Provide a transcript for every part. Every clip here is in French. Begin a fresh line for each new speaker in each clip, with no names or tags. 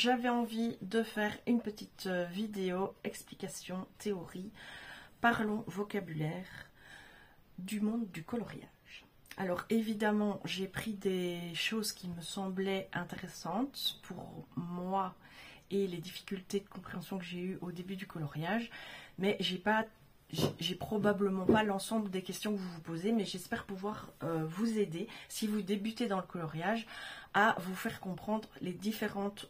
j'avais envie de faire une petite vidéo explication, théorie, parlons vocabulaire du monde du coloriage. Alors évidemment, j'ai pris des choses qui me semblaient intéressantes pour moi et les difficultés de compréhension que j'ai eues au début du coloriage, mais j'ai probablement pas l'ensemble des questions que vous vous posez, mais j'espère pouvoir vous aider, si vous débutez dans le coloriage, à vous faire comprendre les différentes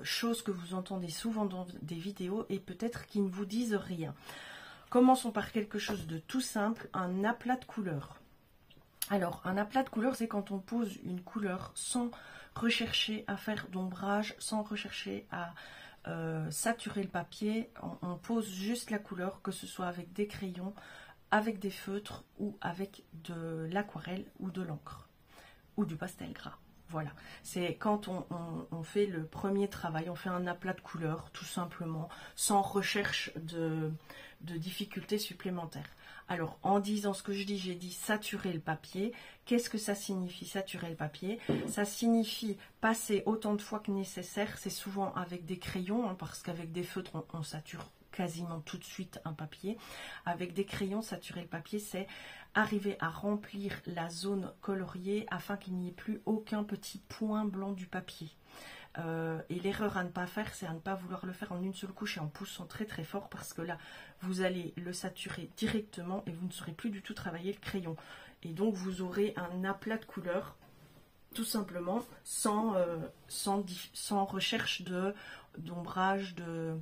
choses que vous entendez souvent dans des vidéos et peut-être qui ne vous disent rien. Commençons par quelque chose de tout simple, un aplat de couleurs. Alors, un aplat de couleurs, c'est quand on pose une couleur sans rechercher à faire d'ombrage, sans rechercher à saturer le papier. On pose juste la couleur, que ce soit avec des crayons, avec des feutres ou avec de l'aquarelle ou de l'encre ou du pastel gras. Voilà, c'est quand on fait le premier travail, on fait un aplat de couleurs tout simplement, sans recherche de difficultés supplémentaires. Alors, en disant ce que je dis, j'ai dit saturer le papier. Qu'est-ce que ça signifie saturer le papier? Ça signifie passer autant de fois que nécessaire. C'est souvent avec des crayons, hein, parce qu'avec des feutres, on sature quasiment tout de suite un papier. Avec des crayons, saturer le papier, c'est arriver à remplir la zone coloriée afin qu'il n'y ait plus aucun petit point blanc du papier. Et l'erreur à ne pas faire, c'est à ne pas vouloir le faire en une seule couche et en poussant très très fort, parce que là, vous allez le saturer directement et vous ne saurez plus du tout travailler le crayon. Et donc, vous aurez un aplat de couleurs, tout simplement, sans recherche d'ombrage, de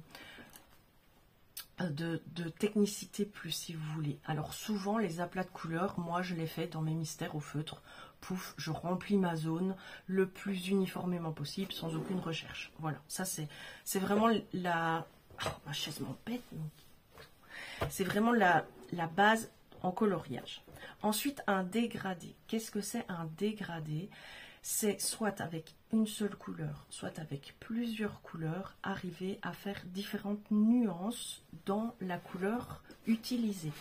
technicité plus, si vous voulez. Alors souvent les aplats de couleurs, moi je les fais dans mes mystères au feutre. Pouf, je remplis ma zone le plus uniformément possible sans aucune recherche. Voilà, ça c'est vraiment la... Oh, ma chaise m'empête. C'est vraiment la base en coloriage. Ensuite, un dégradé. Qu'est-ce que c'est un dégradé? C'est soit avec une seule couleur, soit avec plusieurs couleurs, arriver à faire différentes nuances dans la couleur utilisée.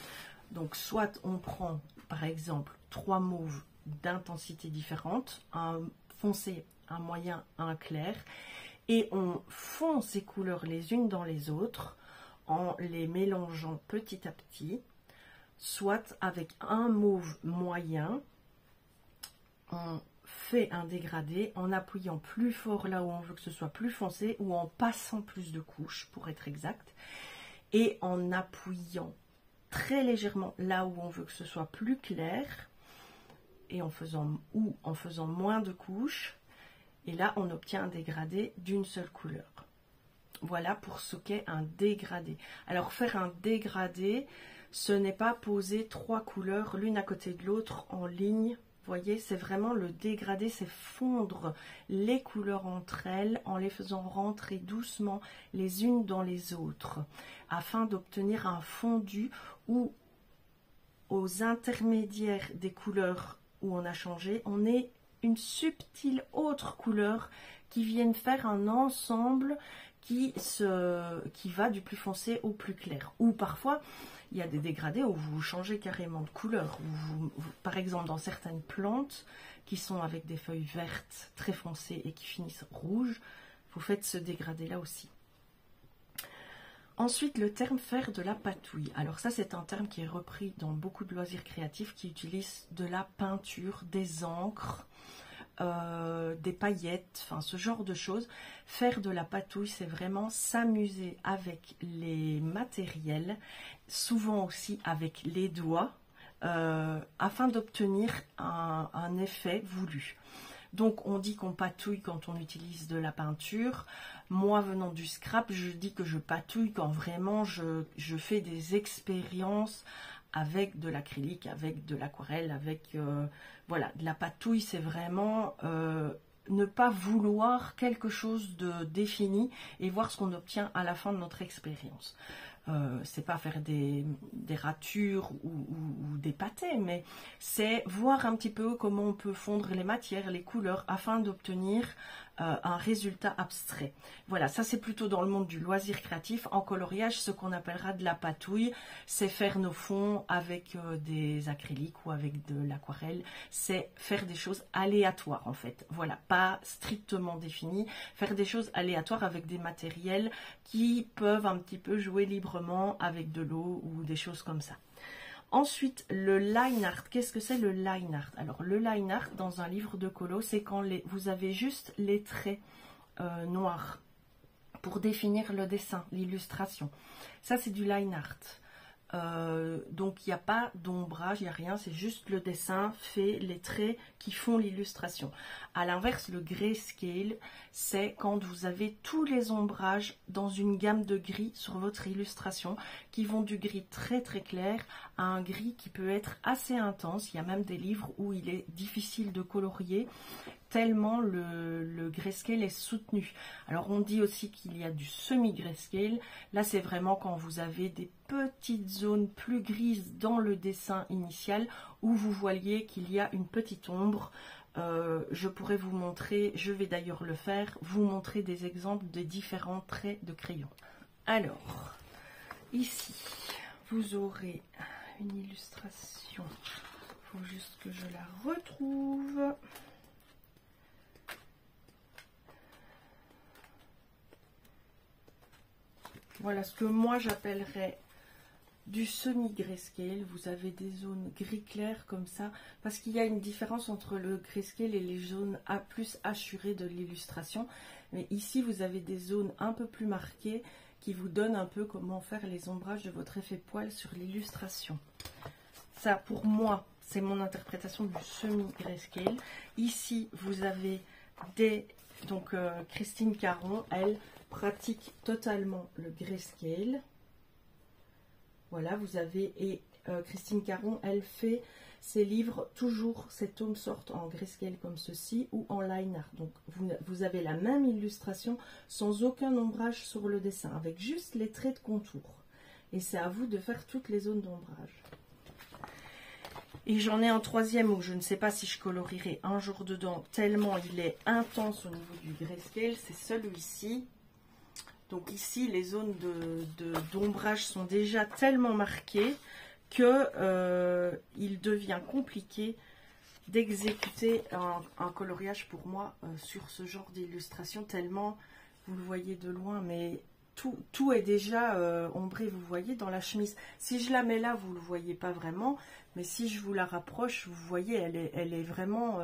Donc soit on prend par exemple 3 mauves d'intensité différente, un foncé, un moyen, un clair, et on fond ces couleurs les unes dans les autres en les mélangeant petit à petit, soit avec un mauve moyen, on fait un dégradé en appuyant plus fort là où on veut que ce soit plus foncé, ou en passant plus de couches pour être exact, et en appuyant très légèrement là où on veut que ce soit plus clair, et en faisant moins de couches, et là on obtient un dégradé d'une seule couleur. Voilà pour ce qu'est un dégradé. Alors faire un dégradé, ce n'est pas poser 3 couleurs l'une à côté de l'autre en ligne. Vous voyez, c'est vraiment le dégradé, c'est fondre les couleurs entre elles en les faisant rentrer doucement les unes dans les autres, afin d'obtenir un fondu où, aux intermédiaires des couleurs où on a changé, on ait une subtile autre couleur qui vienne faire un ensemble qui va du plus foncé au plus clair. Ou parfois, il y a des dégradés où vous changez carrément de couleur. Par exemple, dans certaines plantes qui sont avec des feuilles vertes très foncées et qui finissent rouges, vous faites ce dégradé-là aussi. Ensuite, le terme faire de la patouille. Alors ça, c'est un terme qui est repris dans beaucoup de loisirs créatifs qui utilisent de la peinture, des encres, des paillettes, enfin ce genre de choses. Faire de la patouille, c'est vraiment s'amuser avec les matériels, souvent aussi avec les doigts, afin d'obtenir un effet voulu. Donc on dit qu'on patouille quand on utilise de la peinture. Moi, venant du scrap, je dis que je patouille quand vraiment je fais des expériences avec de l'acrylique, avec de l'aquarelle, avec voilà, de la patouille. C'est vraiment ne pas vouloir quelque chose de défini et voir ce qu'on obtient à la fin de notre expérience. C'est pas faire des ratures ou des pâtés, mais c'est voir un petit peu comment on peut fondre les matières, les couleurs, afin d'obtenir un résultat abstrait. Voilà, ça c'est plutôt dans le monde du loisir créatif. En coloriage, ce qu'on appellera de la patouille, c'est faire nos fonds avec des acryliques ou avec de l'aquarelle. C'est faire des choses aléatoires en fait. Voilà, pas strictement définies. Faire des choses aléatoires avec des matériels qui peuvent un petit peu jouer librement avec de l'eau ou des choses comme ça. Ensuite, le line art. Qu'est-ce que c'est le line art? Alors, le line art, dans un livre de colo, c'est quand vous avez juste les traits noirs pour définir le dessin, l'illustration. Ça, c'est du line art. Donc, il n'y a pas d'ombrage, il n'y a rien, c'est juste le dessin fait, les traits qui font l'illustration. À l'inverse, le grayscale, c'est quand vous avez tous les ombrages dans une gamme de gris sur votre illustration, qui vont du gris très très clair à un gris qui peut être assez intense. Il y a même des livres où il est difficile de colorier, tellement le grayscale est soutenu. Alors on dit aussi qu'il y a du semi-grayscale. Là c'est vraiment quand vous avez des petites zones plus grises dans le dessin initial où vous voyez qu'il y a une petite ombre. Je pourrais vous montrer, je vais d'ailleurs le faire, vous montrer des exemples de différents traits de crayon. Alors, ici, vous aurez une illustration. Il faut juste que je la retrouve. Voilà ce que moi j'appellerais du semi-grayscale. Vous avez des zones gris clair comme ça, parce qu'il y a une différence entre le grayscale et les zones plus hachurées de l'illustration. Mais ici, vous avez des zones un peu plus marquées qui vous donnent un peu comment faire les ombrages de votre effet poil sur l'illustration. Ça, pour moi, c'est mon interprétation du semi-grayscale. Ici, vous avez donc Christine Caron, elle pratique totalement le grayscale. Voilà, vous avez, et Christine Caron, elle fait ses livres, toujours ces tomes sortent en grayscale comme ceci ou en line art. Donc vous avez la même illustration sans aucun ombrage sur le dessin, avec juste les traits de contour. Et c'est à vous de faire toutes les zones d'ombrage. Et j'en ai un troisième où je ne sais pas si je colorierai un jour dedans, tellement il est intense au niveau du grayscale, c'est celui-ci. Donc ici, les zones d'ombrage sont déjà tellement marquées que il devient compliqué d'exécuter un coloriage pour moi sur ce genre d'illustration, tellement vous le voyez de loin, mais tout est déjà ombré, vous voyez, dans la chemise. Si je la mets là, vous ne le voyez pas vraiment, mais si je vous la rapproche, vous voyez, elle est vraiment...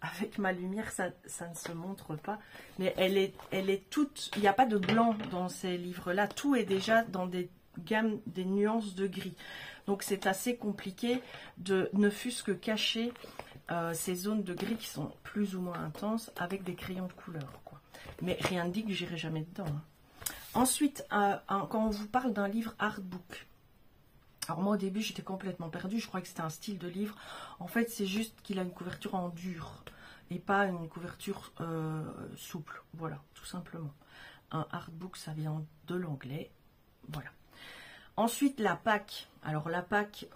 avec ma lumière, ça ne se montre pas, mais elle est toute... Il n'y a pas de blanc dans ces livres-là, tout est déjà dans des gammes, des nuances de gris. Donc c'est assez compliqué de ne fût-ce que cacher ces zones de gris qui sont plus ou moins intenses avec des crayons de couleur, quoi. Mais rien ne dit que j'irai jamais dedans, hein. Ensuite, quand on vous parle d'un livre artbook, alors moi au début j'étais complètement perdue, je croyais que c'était un style de livre. En fait c'est juste qu'il a une couverture en dur et pas une couverture souple, voilà, tout simplement. Un artbook, ça vient de l'anglais, voilà. Ensuite la PAC, alors la PAC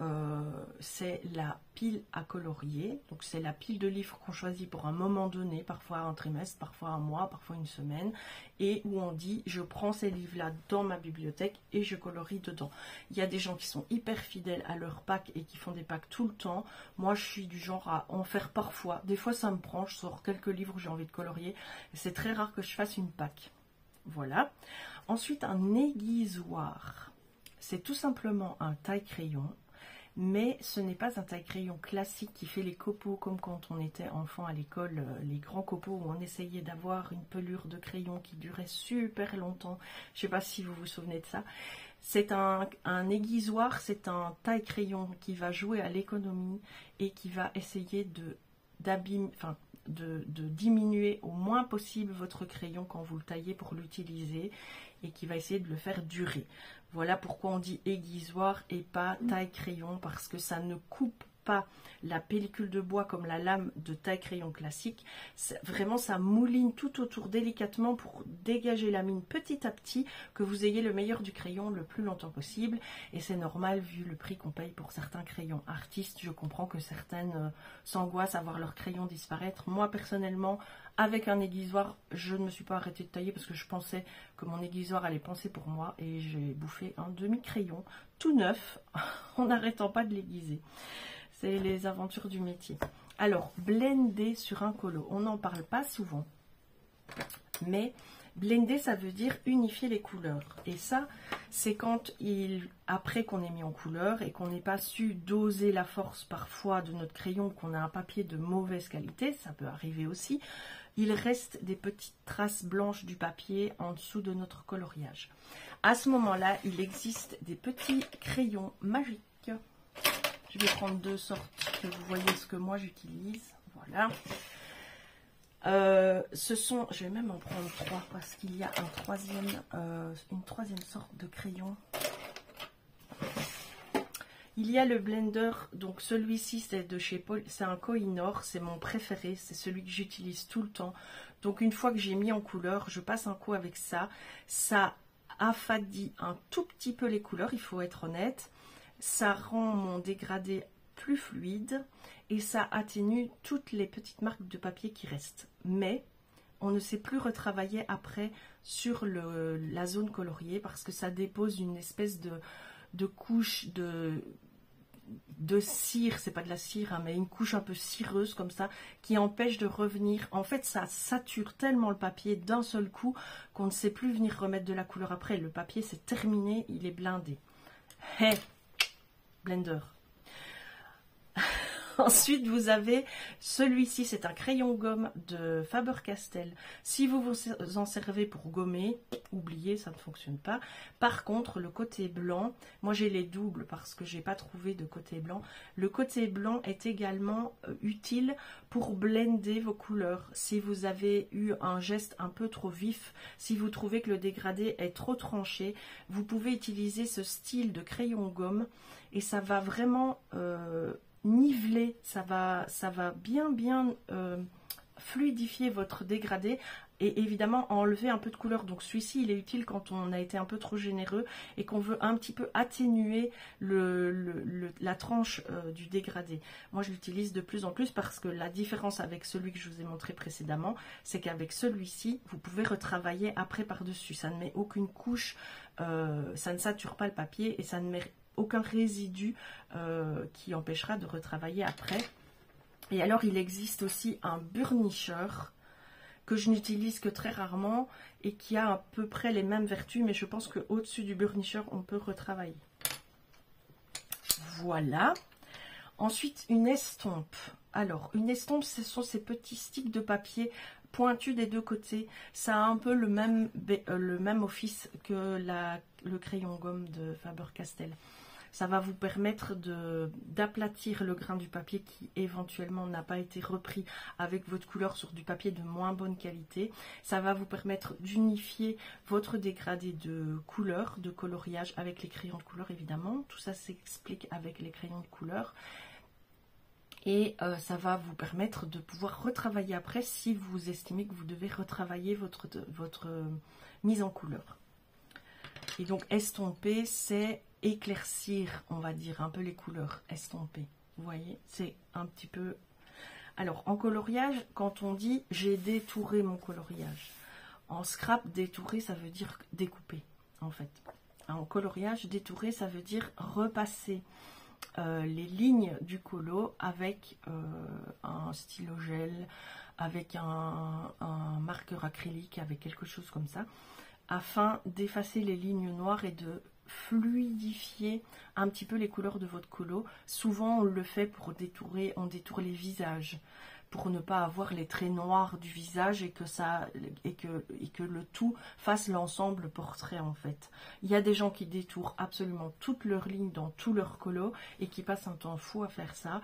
c'est la pile à colorier, donc c'est la pile de livres qu'on choisit pour un moment donné, parfois un trimestre, parfois un mois, parfois une semaine, et où on dit je prends ces livres là dans ma bibliothèque et je colorie dedans. Il y a des gens qui sont hyper fidèles à leur PAC et qui font des PAC tout le temps. Moi je suis du genre à en faire parfois, des fois ça me prend, je sors quelques livres où j'ai envie de colorier, c'est très rare que je fasse une PAC, voilà. Ensuite un aiguisoir. C'est tout simplement un taille-crayon, mais ce n'est pas un taille-crayon classique qui fait les copeaux comme quand on était enfant à l'école, les grands copeaux où on essayait d'avoir une pelure de crayon qui durait super longtemps. Je ne sais pas si vous vous souvenez de ça. C'est un aiguisoir, c'est un taille-crayon qui va jouer à l'économie et qui va essayer de diminuer au moins possible votre crayon quand vous le taillez pour l'utiliser et qui va essayer de le faire durer. Voilà pourquoi on dit aiguisoir et pas taille-crayon, parce que ça ne coupe pas la pellicule de bois comme la lame de taille crayon classique. Vraiment, ça mouline tout autour délicatement pour dégager la mine petit à petit, que vous ayez le meilleur du crayon le plus longtemps possible. Et c'est normal vu le prix qu'on paye pour certains crayons artistes. Je comprends que certaines s'angoissent à voir leur crayon disparaître. Moi, personnellement, avec un aiguisoir, je ne me suis pas arrêtée de tailler parce que je pensais que mon aiguisoir allait penser pour moi. Et j'ai bouffé un demi-crayon tout neuf en n'arrêtant pas de l'aiguiser. C'est les aventures du métier. Alors, blender sur un colo, on n'en parle pas souvent. Mais blender, ça veut dire unifier les couleurs. Et ça, c'est quand après qu'on ait mis en couleur et qu'on n'ait pas su doser la force parfois de notre crayon, qu'on a un papier de mauvaise qualité, ça peut arriver aussi, il reste des petites traces blanches du papier en dessous de notre coloriage. À ce moment-là, il existe des petits crayons magiques. Je vais prendre deux sortes que vous voyez ce que moi j'utilise. Voilà. Je vais même en prendre trois parce qu'il y a une troisième sorte de crayon. Il y a le blender, donc celui-ci c'est de chez Paul, c'est un Koh-i-Noor, c'est mon préféré, c'est celui que j'utilise tout le temps. Donc une fois que j'ai mis en couleur, je passe un coup avec ça. Ça affadit un tout petit peu les couleurs, il faut être honnête. Ça rend mon dégradé plus fluide et ça atténue toutes les petites marques de papier qui restent. Mais on ne sait plus retravailler après sur la zone coloriée parce que ça dépose une espèce de couche de cire, c'est pas de la cire, hein, mais une couche un peu cireuse comme ça qui empêche de revenir. En fait, ça sature tellement le papier d'un seul coup qu'on ne sait plus venir remettre de la couleur après. Le papier c'est terminé, il est blindé. Hey, blender. Ensuite, vous avez celui-ci, c'est un crayon gomme de Faber-Castell. Si vous vous en servez pour gommer, oubliez, ça ne fonctionne pas. Par contre, le côté blanc, moi j'ai les doubles parce que j'ai pas trouvé de côté blanc. Le côté blanc est également utile pour blender vos couleurs. Si vous avez eu un geste un peu trop vif, si vous trouvez que le dégradé est trop tranché, vous pouvez utiliser ce style de crayon gomme et ça va vraiment niveler, ça va bien fluidifier votre dégradé et évidemment enlever un peu de couleur. Donc celui-ci il est utile quand on a été un peu trop généreux et qu'on veut un petit peu atténuer la tranche du dégradé. Moi je l'utilise de plus en plus parce que la différence avec celui que je vous ai montré précédemment, c'est qu'avec celui-ci vous pouvez retravailler après par-dessus, ça ne met aucune couche, ça ne sature pas le papier et ça ne met aucun résidu qui empêchera de retravailler après. Et alors il existe aussi un burnisher que je n'utilise que très rarement et qui a à peu près les mêmes vertus, mais je pense que au-dessus du burnisher on peut retravailler. Voilà. Ensuite une estompe. Alors une estompe, ce sont ces petits sticks de papier pointus des deux côtés. Ça a un peu le même office que le crayon gomme de Faber-Castell. Ça va vous permettre d'aplatir le grain du papier qui éventuellement n'a pas été repris avec votre couleur sur du papier de moins bonne qualité. Ça va vous permettre d'unifier votre dégradé de couleur, de coloriage avec les crayons de couleur évidemment. Tout ça s'explique avec les crayons de couleur. Et ça va vous permettre de pouvoir retravailler après si vous estimez que vous devez retravailler votre mise en couleur. Et donc estomper, c'est éclaircir, on va dire, un peu les couleurs, estomper. Vous voyez, c'est un petit peu... Alors, en coloriage, quand on dit « j'ai détouré mon coloriage », en scrap, détourer, ça veut dire découper, en fait. En coloriage, détourer, ça veut dire repasser les lignes du colo avec un stylo gel, avec un marqueur acrylique, avec quelque chose comme ça, afin d'effacer les lignes noires et de fluidifier un petit peu les couleurs de votre colo. Souvent on le fait pour détourer, on détourne les visages pour ne pas avoir les traits noirs du visage et que le tout fasse l'ensemble portrait en fait. Il y a des gens qui détourent absolument toutes leurs lignes dans tout leur colo et qui passent un temps fou à faire ça.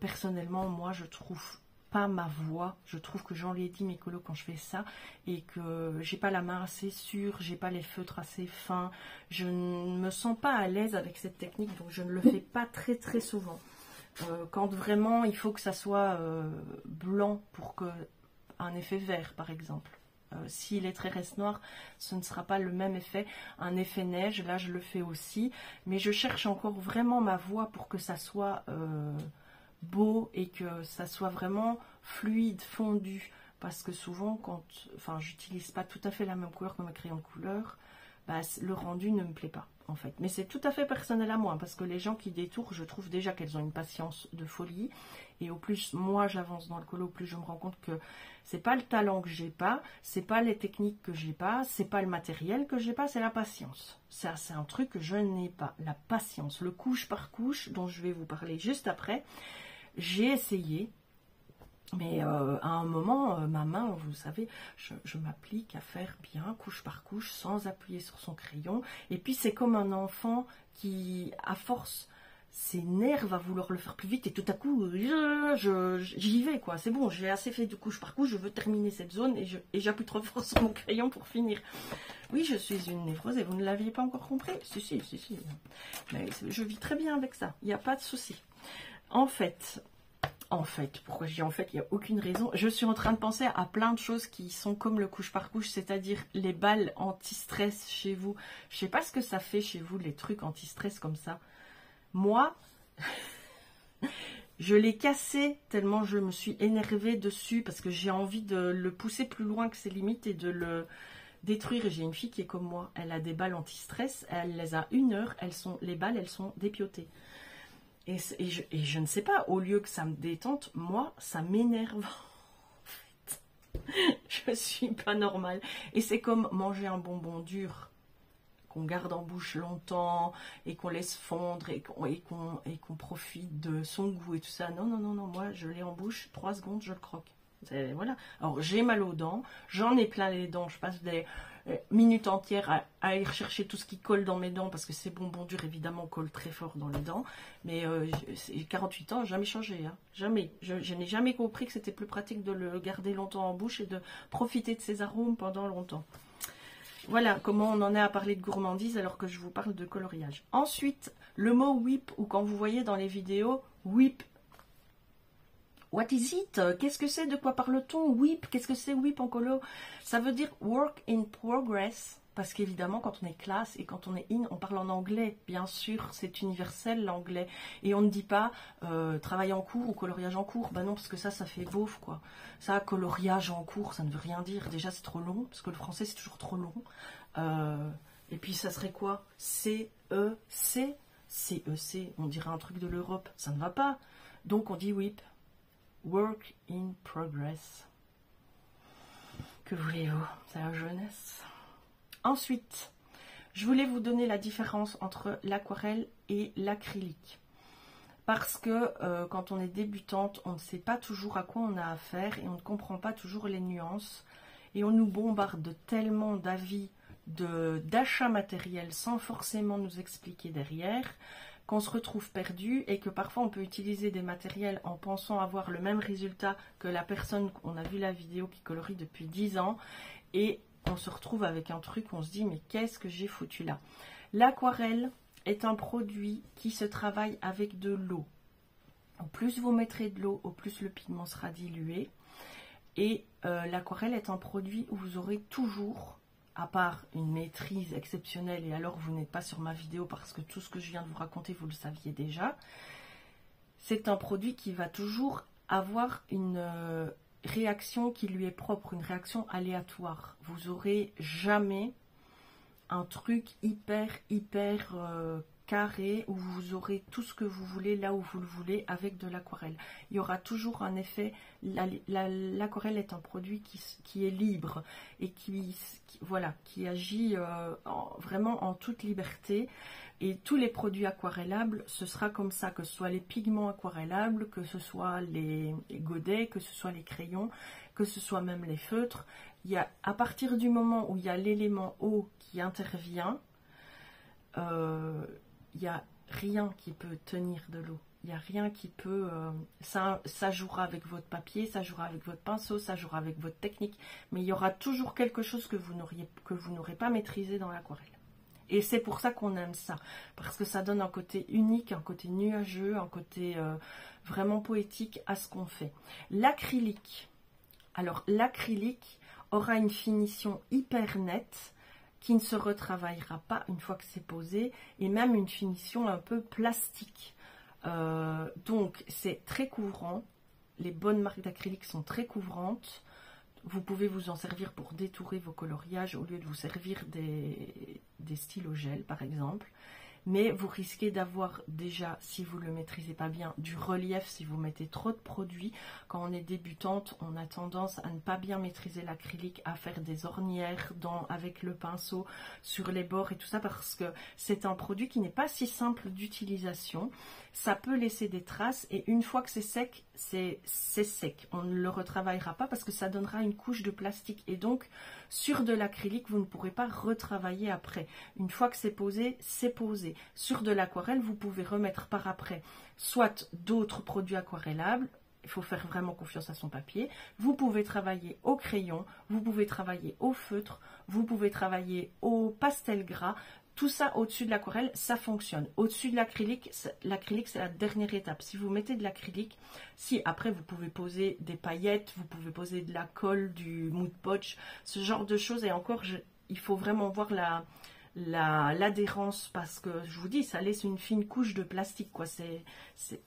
Personnellement moi je trouve pas ma voix, je trouve que j'enlaidis mes colos quand je fais ça et que j'ai pas la main assez sûre, j'ai pas les feutres assez fins, je ne me sens pas à l'aise avec cette technique donc je ne le fais pas très souvent. Quand vraiment il faut que ça soit blanc pour que un effet vert par exemple. S'il est très reste noir, ce ne sera pas le même effet. Un effet neige, là je le fais aussi, mais je cherche encore vraiment ma voix pour que ça soit beau et que ça soit vraiment fluide, fondu. Parce que souvent, enfin, j'utilise pas tout à fait la même couleur que mes crayons de couleur, bah, le rendu ne me plaît pas en fait. Mais c'est tout à fait personnel à moi, parce que les gens qui détourent, je trouve déjà qu'elles ont une patience de folie. Et au plus moi j'avance dans le colo, au plus je me rends compte que c'est pas le talent que j'ai pas, c'est pas les techniques que j'ai pas, c'est pas le matériel que j'ai pas, c'est la patience. Ça, c'est un truc que je n'ai pas, la patience, le couche par couche dont je vais vous parler juste après. J'ai essayé, mais à un moment, ma main, vous savez, je m'applique à faire bien couche par couche sans appuyer sur son crayon. Et puis c'est comme un enfant qui, à force, s'énerve à vouloir le faire plus vite et tout à coup, j'y vais quoi. C'est bon, j'ai assez fait de couche par couche, je veux terminer cette zone et j'appuie trop fort sur mon crayon pour finir. Oui, je suis une névrose et vous ne l'aviez pas encore compris. Si. Mais je vis très bien avec ça, il n'y a pas de souci. En fait, pourquoi je dis en fait, il n'y a aucune raison. Je suis en train de penser à plein de choses qui sont comme le couche par couche, c'est-à-dire les balles anti-stress chez vous. Je ne sais pas ce que ça fait chez vous, les trucs anti-stress comme ça. Moi, je l'ai cassé tellement je me suis énervée dessus parce que j'ai envie de le pousser plus loin que ses limites et de le détruire. J'ai une fille qui est comme moi, elle a des balles anti-stress, elle les a 1 heure, les balles, elles sont dépiotées. Et je ne sais pas, au lieu que ça me détente, moi, ça m'énerve. En fait, je suis pas normale. Et c'est comme manger un bonbon dur qu'on garde en bouche longtemps et qu'on laisse fondre et qu'on profite de son goût et tout ça. Non, moi, je l'ai en bouche, 3 secondes, je le croque. Voilà. Alors, j'ai mal aux dents, j'en ai plein les dents, je passe des minutes entières à aller rechercher tout ce qui colle dans mes dents parce que ces bonbons durs évidemment collent très fort dans les dents, mais 48 ans, jamais changé, hein. Jamais. Je n'ai jamais compris que c'était plus pratique de le garder longtemps en bouche et de profiter de ses arômes pendant longtemps. Voilà comment on en est à parler de gourmandise alors que je vous parle de coloriage. Ensuite, le mot whip, ou quand vous voyez dans les vidéos whip. What is it? Qu'est-ce que c'est? De quoi parle-t-on? Whip, qu'est-ce que c'est whip en colo? Ça veut dire work in progress, parce qu'évidemment, quand on est classe et quand on est in, on parle en anglais. Bien sûr, c'est universel l'anglais. Et on ne dit pas travail en cours ou coloriage en cours. Bah non, parce que ça fait beauf, quoi. Ça, coloriage en cours, ça ne veut rien dire. Déjà, c'est trop long, parce que le français, c'est toujours trop long. Et puis, ça serait quoi? C-E-C. C-E-C, on dirait un truc de l'Europe. Ça ne va pas. Donc, on dit whip. Work in progress. Que voulez-vous? C'est la jeunesse. Ensuite, je voulais vous donner la différence entre l'aquarelle et l'acrylique. Parce que quand on est débutante, on ne sait pas toujours à quoi on a affaire et on ne comprend pas toujours les nuances. Et on nous bombarde tellement d'avis d'achat matériel sans forcément nous expliquer derrière, qu'on se retrouve perdu et que parfois on peut utiliser des matériels en pensant avoir le même résultat que la personne qu'on a vu la vidéo qui colorie depuis 10 ans et on se retrouve avec un truc où on se dit mais qu'est-ce que j'ai foutu là? L'aquarelle est un produit qui se travaille avec de l'eau. Au plus vous mettrez de l'eau, au plus le pigment sera dilué. Et l'aquarelle est un produit où vous aurez toujours, à part une maîtrise exceptionnelle, et alors vous n'êtes pas sur ma vidéo parce que tout ce que je viens de vous raconter, vous le saviez déjà, c'est un produit qui va toujours avoir une réaction qui lui est propre, une réaction aléatoire. Vous n'aurez jamais un truc hyper carré où vous aurez tout ce que vous voulez là où vous le voulez avec de l'aquarelle. Il y aura toujours un effet. L'aquarelle est un produit qui est libre et qui agit vraiment en toute liberté. Et tous les produits aquarellables, ce sera comme ça, que ce soit les pigments aquarellables, que ce soit les godets, que ce soit les crayons, que ce soit même les feutres. À partir du moment où il y a l'élément eau qui intervient, il n'y a rien qui peut tenir de l'eau. Il n'y a rien qui peut... ça jouera avec votre papier, ça jouera avec votre pinceau, ça jouera avec votre technique. Mais il y aura toujours quelque chose que vous n'aurez pas maîtrisé dans l'aquarelle. Et c'est pour ça qu'on aime ça, parce que ça donne un côté unique, un côté nuageux, un côté vraiment poétique à ce qu'on fait. L'acrylique. Alors l'acrylique aura une finition hyper nette qui ne se retravaillera pas une fois que c'est posé, et même une finition un peu plastique. Donc c'est très couvrant, les bonnes marques d'acrylique sont très couvrantes. Vous pouvez vous en servir pour détourer vos coloriages au lieu de vous servir des stylos gel par exemple. Mais vous risquez d'avoir déjà, si vous ne le maîtrisez pas bien, du relief si vous mettez trop de produits. Quand on est débutante, on a tendance à ne pas bien maîtriser l'acrylique, à faire des ornières avec le pinceau sur les bords et tout ça, parce que c'est un produit qui n'est pas si simple d'utilisation. Ça peut laisser des traces et une fois que c'est sec, c'est sec. On ne le retravaillera pas parce que ça donnera une couche de plastique. Et donc, sur de l'acrylique, vous ne pourrez pas retravailler après. Une fois que c'est posé, c'est posé. Sur de l'aquarelle, vous pouvez remettre par après soit d'autres produits aquarellables. Il faut faire vraiment confiance à son papier. Vous pouvez travailler au crayon, vous pouvez travailler au feutre, vous pouvez travailler au pastel gras. Tout ça au-dessus de l'aquarelle, ça fonctionne. Au-dessus de l'acrylique, c'est la dernière étape. Si vous mettez de l'acrylique, si après vous pouvez poser des paillettes, vous pouvez poser de la colle, du mood podge, ce genre de choses. Et encore, il faut vraiment voir l'adhérence, parce que je vous dis, ça laisse une fine couche de plastique, quoi.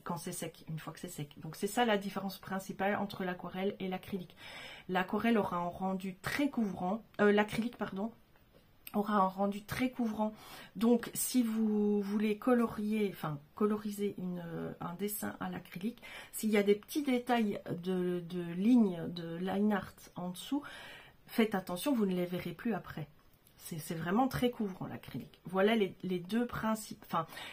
Quand c'est sec, une fois que c'est sec. Donc c'est ça la différence principale entre l'aquarelle et l'acrylique. L'aquarelle aura un rendu très couvrant, l'acrylique, pardon, aura un rendu très couvrant. Donc si vous voulez coloriser un dessin à l'acrylique, s'il y a des petits détails de lignes de line art en dessous, faites attention, vous ne les verrez plus après. C'est vraiment très couvrant l'acrylique. Voilà les deux principes,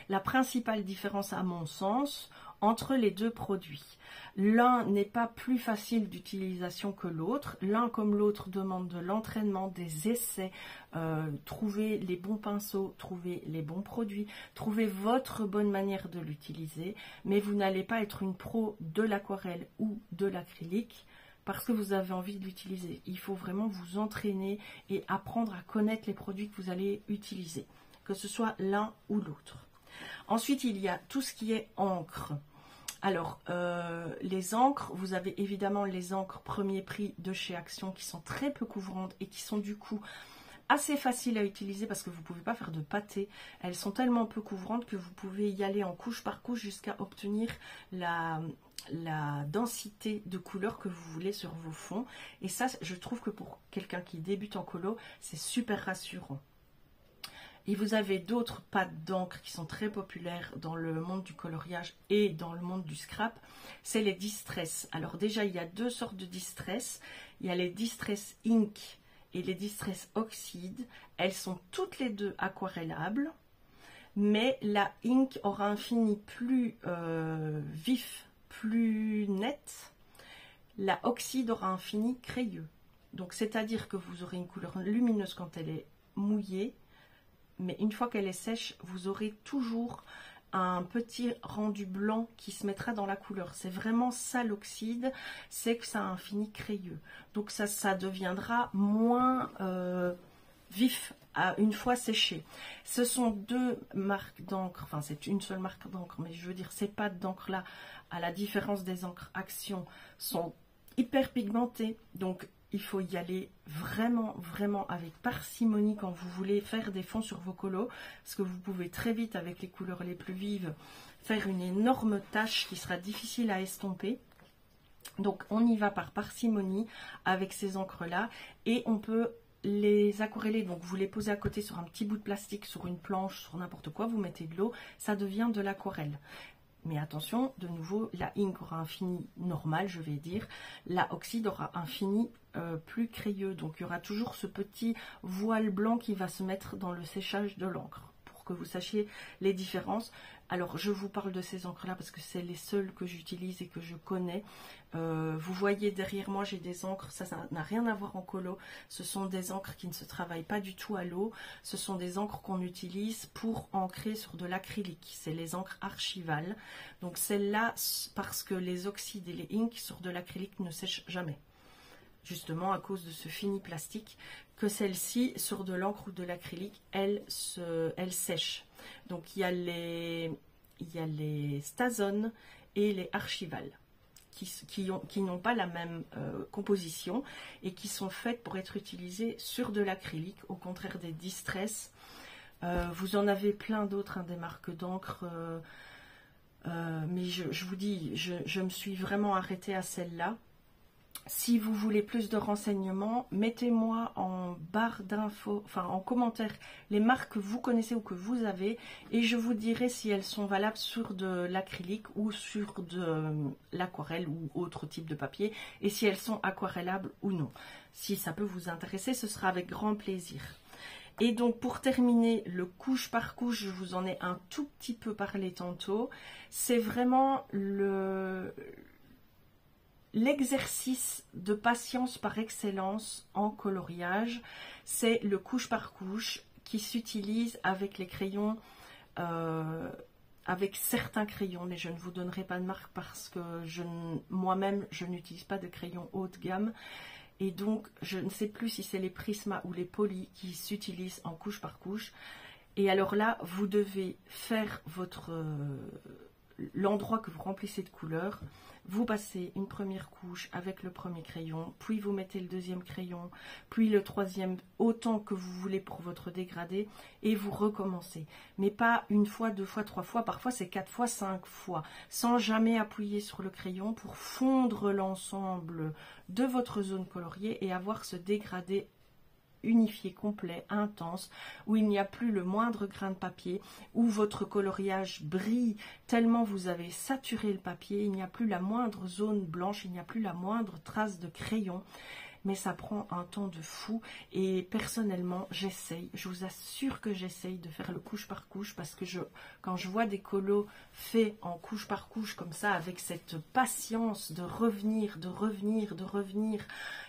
la principale différence à mon sens entre les deux produits. L'un n'est pas plus facile d'utilisation que l'autre. L'un comme l'autre demande de l'entraînement, des essais, trouver les bons pinceaux, trouver les bons produits, trouver votre bonne manière de l'utiliser. Mais vous n'allez pas être une pro de l'aquarelle ou de l'acrylique parce que vous avez envie de l'utiliser. Il faut vraiment vous entraîner et apprendre à connaître les produits que vous allez utiliser, que ce soit l'un ou l'autre. Ensuite, il y a tout ce qui est encre. Alors, les encres, vous avez évidemment les encres premier prix de chez Action qui sont très peu couvrantes et qui sont du coup assez faciles à utiliser parce que vous ne pouvez pas faire de pâté. Elles sont tellement peu couvrantes que vous pouvez y aller en couche par couche jusqu'à obtenir la densité de couleur que vous voulez sur vos fonds. Et ça, je trouve que pour quelqu'un qui débute en colo, c'est super rassurant. Et vous avez d'autres pâtes d'encre qui sont très populaires dans le monde du coloriage et dans le monde du scrap, c'est les Distress. Alors déjà, il y a deux sortes de Distress. Il y a les Distress Ink et les Distress Oxide. Elles sont toutes les deux aquarellables, mais la Ink aura un fini plus vif, plus net. La Oxide aura un fini crayeux. Donc c'est-à-dire que vous aurez une couleur lumineuse quand elle est mouillée, mais une fois qu'elle est sèche, vous aurez toujours un petit rendu blanc qui se mettra dans la couleur. C'est vraiment ça l'oxyde, c'est que ça a un fini crayeux. Donc ça deviendra moins vif une fois séché. Ce sont deux marques d'encre, enfin c'est une seule marque d'encre, mais je veux dire ces pâtes d'encre là, à la différence des encres Action, sont hyper pigmentées. Donc il faut y aller vraiment, vraiment avec parcimonie quand vous voulez faire des fonds sur vos colos, parce que vous pouvez très vite, avec les couleurs les plus vives, faire une énorme tache qui sera difficile à estomper. Donc on y va par parcimonie avec ces encres-là, et on peut les aquareller. Donc vous les posez à côté sur un petit bout de plastique, sur une planche, sur n'importe quoi, vous mettez de l'eau, ça devient de l'aquarelle. Mais attention, de nouveau, la Ink aura un fini normal, je vais dire. La Oxyde aura un fini plus crayeux. Donc, il y aura toujours ce petit voile blanc qui va se mettre dans le séchage de l'encre, pour que vous sachiez les différences. Alors, je vous parle de ces encres-là parce que c'est les seules que j'utilise et que je connais. Vous voyez derrière moi, j'ai des encres, ça n'a rien à voir en colo. Ce sont des encres qui ne se travaillent pas du tout à l'eau. Ce sont des encres qu'on utilise pour ancrer sur de l'acrylique. C'est les encres archivales. Donc celles-là, parce que les oxydes et les inks sur de l'acrylique ne sèchent jamais. justement à cause de ce fini plastique, que celle-ci, sur de l'encre ou de l'acrylique, elle sèche. Donc il y a les Stason et les Archival qui n'ont pas la même composition et qui sont faites pour être utilisées sur de l'acrylique, au contraire des Distress. Vous en avez plein d'autres, hein, des marques d'encre, mais je vous dis, je me suis vraiment arrêtée à celle-là. Si vous voulez plus de renseignements, mettez-moi en barre d'infos, enfin en commentaire, les marques que vous connaissez ou que vous avez, et je vous dirai si elles sont valables sur de l'acrylique ou sur de l'aquarelle ou autre type de papier, et si elles sont aquarellables ou non. Si ça peut vous intéresser, ce sera avec grand plaisir. Et donc pour terminer, le couche par couche, je vous en ai un tout petit peu parlé tantôt, c'est vraiment l'exercice de patience par excellence en coloriage. C'est le couche par couche qui s'utilise avec les crayons, avec certains crayons, mais je ne vous donnerai pas de marque parce que moi-même je n'utilise pas de crayons haut de gamme. Et donc je ne sais plus si c'est les Prisma ou les Poly qui s'utilisent en couche par couche. Et alors là, vous devez faire l'endroit que vous remplissez de couleurs. Vous passez une première couche avec le premier crayon, puis vous mettez le deuxième crayon, puis le troisième, autant que vous voulez pour votre dégradé, et vous recommencez. Mais pas une fois, deux fois, trois fois, parfois c'est 4 fois, 5 fois, sans jamais appuyer sur le crayon pour fondre l'ensemble de votre zone coloriée et avoir ce dégradé unifié, complet, intense, où il n'y a plus le moindre grain de papier, où votre coloriage brille tellement vous avez saturé le papier, il n'y a plus la moindre zone blanche, il n'y a plus la moindre trace de crayon. Mais ça prend un temps de fou et personnellement j'essaye, je vous assure que j'essaye de faire le couche par couche parce que quand je vois des colos faits en couche par couche comme ça avec cette patience de revenir,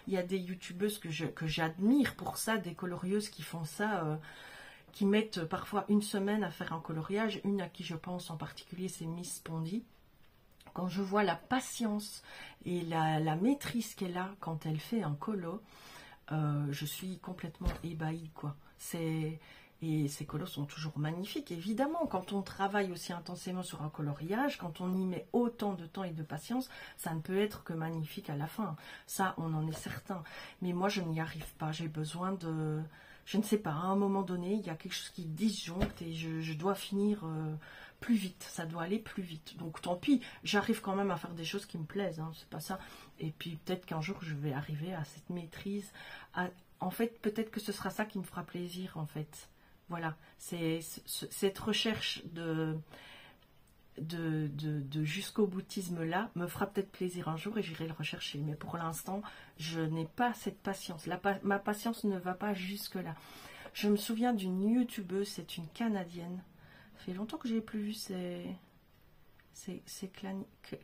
il y a des youtubeuses que j'admire pour ça, des colorieuses qui font ça, qui mettent parfois une semaine à faire un coloriage, une à qui je pense en particulier c'est Miss Pondy. Quand je vois la patience et la maîtrise qu'elle a quand elle fait un colo, je suis complètement ébahie, quoi. Et ces colos sont toujours magnifiques. Évidemment, quand on travaille aussi intensément sur un coloriage, quand on y met autant de temps et de patience, ça ne peut être que magnifique à la fin. Ça, on en est certain. Mais moi, je n'y arrive pas. J'ai besoin de... Je ne sais pas, à un moment donné, il y a quelque chose qui disjoncte et je dois finir... plus vite, ça doit aller plus vite. Donc tant pis, j'arrive quand même à faire des choses qui me plaisent, hein, c'est pas ça. Et puis peut-être qu'un jour je vais arriver à cette maîtrise. En fait, peut-être que ce sera ça qui me fera plaisir, en fait. Voilà, c'est cette recherche de jusqu'au boutisme-là me fera peut-être plaisir un jour et j'irai le rechercher. Mais pour l'instant, je n'ai pas cette patience. Ma patience ne va pas jusque-là. Je me souviens d'une youtubeuse, c'est une Canadienne. Ça fait longtemps que je n'ai plus vu, c'est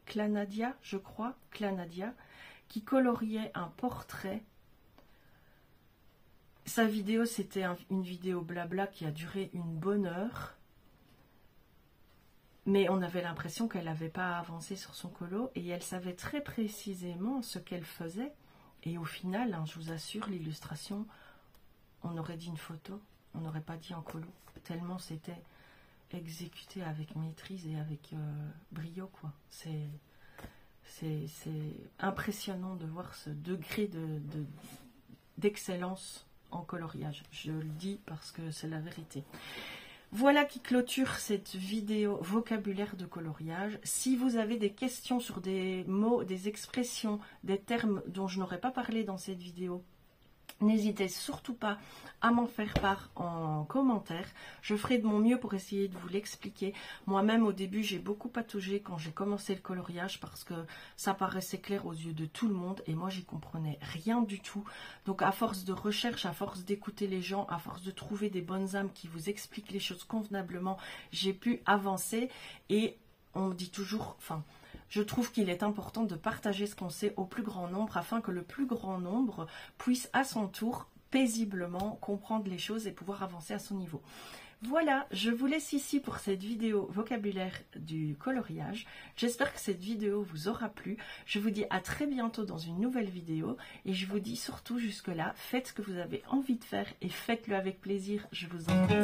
Clanadia, je crois, Clanadia, qui coloriait un portrait. Sa vidéo, c'était une vidéo blabla qui a duré une bonne heure, mais on avait l'impression qu'elle n'avait pas avancé sur son colo, et elle savait très précisément ce qu'elle faisait, et au final, hein, je vous assure, l'illustration, on aurait dit une photo, on n'aurait pas dit un colo, tellement c'était... exécuté avec maîtrise et avec brio, quoi. C'est impressionnant de voir ce degré d'excellence en coloriage. Je le dis parce que c'est la vérité. Voilà qui clôture cette vidéo vocabulaire de coloriage. Si vous avez des questions sur des mots, des expressions, des termes dont je n'aurais pas parlé dans cette vidéo, n'hésitez surtout pas à m'en faire part en commentaire. Je ferai de mon mieux pour essayer de vous l'expliquer. Moi-même, au début, j'ai beaucoup pataugé quand j'ai commencé le coloriage parce que ça paraissait clair aux yeux de tout le monde et moi, j'y comprenais rien du tout. Donc, à force de recherche, à force d'écouter les gens, à force de trouver des bonnes âmes qui vous expliquent les choses convenablement, j'ai pu avancer et on me dit toujours... Je trouve qu'il est important de partager ce qu'on sait au plus grand nombre afin que le plus grand nombre puisse à son tour paisiblement comprendre les choses et pouvoir avancer à son niveau. Voilà, je vous laisse ici pour cette vidéo vocabulaire du coloriage. J'espère que cette vidéo vous aura plu. Je vous dis à très bientôt dans une nouvelle vidéo et je vous dis surtout jusque-là, faites ce que vous avez envie de faire et faites-le avec plaisir. Je vous en prie.